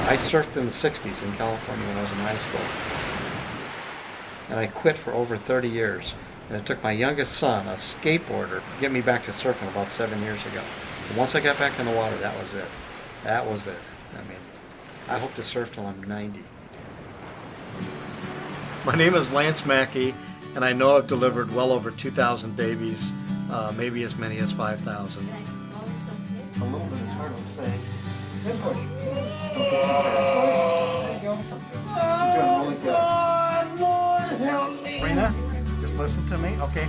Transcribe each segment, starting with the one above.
I surfed in the 60s in California when I was in high school. And I quit for over 30 years. And it took my youngest son, a skateboarder, to get me back to surfing about 7 years ago. And once I got back in the water, that was it. That was it. I mean, I hope to surf till I'm 90. My name is Lance Maki, and I know I've delivered well over 2,000 babies, maybe as many as 5,000. A little bit is hard to say. Good push. Don't get too bad. There you go. You're doing really good. Lord, help me. Rena, just listen to me, okay?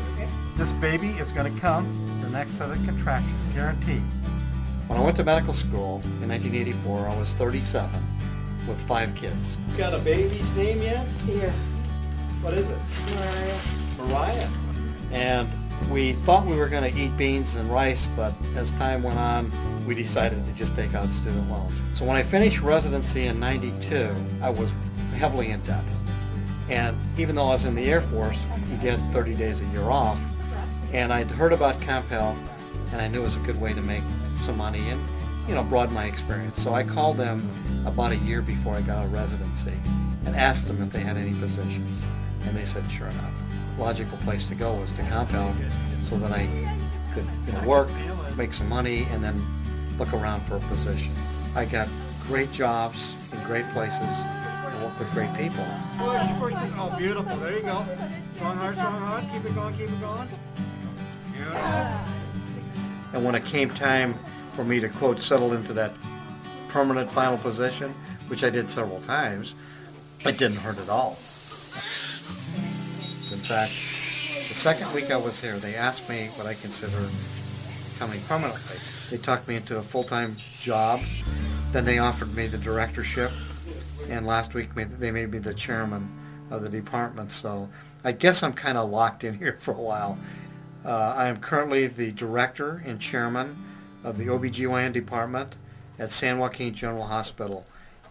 This baby is going to come the next set of contractions, guaranteed. When I went to medical school in 1984, I was 37 with 5 kids. You got a baby's name yet? Yeah, What is it? Mariah. Mariah. And we thought we were going to eat beans and rice, but as time went on, we decided to just take out student loans. So when I finished residency in '92, I was heavily in debt. And even though I was in the Air Force, you get 30 days a year off. And I'd heard about Comp Health, and I knew it was a good way to make some money and, broaden my experience. So I called them about a year before I got a residency and asked them if they had any positions. And they said, sure enough. Logical place to go was to Comp Health so that I could work, make some money, and then look around for a position. I got great jobs in great places and work with great people. Push. Oh, beautiful. There you go. Strong heart. Keep it going. Beautiful. And when it came time for me to, quote, settle into that permanent final position, which I did several times, it didn't hurt at all. In fact, the second week I was here, they asked me what I consider coming permanently. They talked me into a full-time job, then they offered me the directorship, and last week they made me the chairman of the department, so I guess I'm kind of locked in here for a while. I am currently the director and chairman of the OBGYN department at San Joaquin General Hospital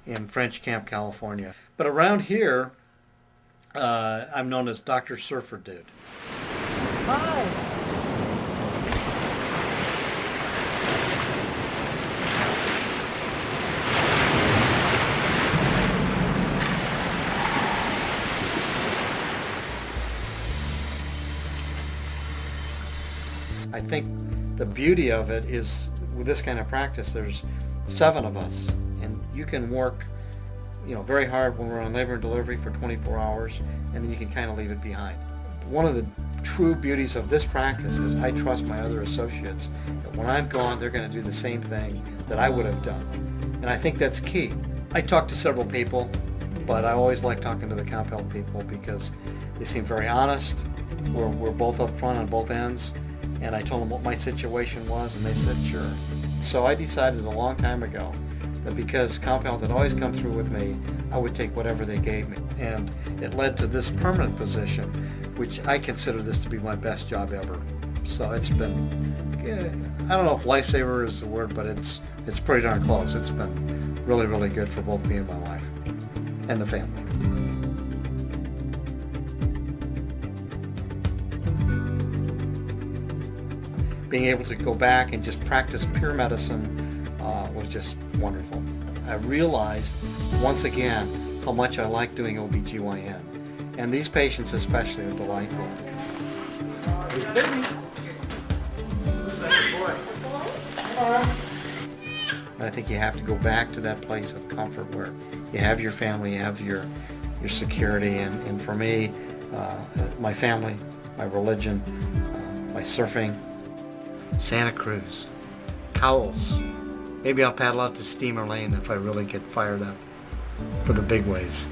in French Camp, California. But around here, I'm known as Dr. Surfer Dude. Hi. I think the beauty of it is with this kind of practice, there's 7 of us, and you can work, very hard when we're on labor and delivery for 24 hours, and then you can kind of leave it behind. One of the true beauties of this practice is I trust my other associates that when I'm gone, they're going to do the same thing that I would have done, and I think that's key. I talked to several people, but I always like talking to the Comp Health people because they seem very honest. We're both up front on both ends. And I told them what my situation was, and they said, sure. So I decided a long time ago that because Comp Health had always come through with me, I would take whatever they gave me. And it led to this permanent position, which I consider this to be my best job ever. So it's been, I don't know if lifesaver is the word, but it's pretty darn close. It's been really, really good for both me and my wife and the family. Being able to go back and just practice pure medicine was just wonderful. I realized once again how much I like doing OBGYN. And these patients especially are delightful. And I think you have to go back to that place of comfort where you have your family, you have your security, and for me, my family, my religion, my surfing, Santa Cruz, Cowles. Maybe I'll paddle out to Steamer Lane if I really get fired up for the big waves.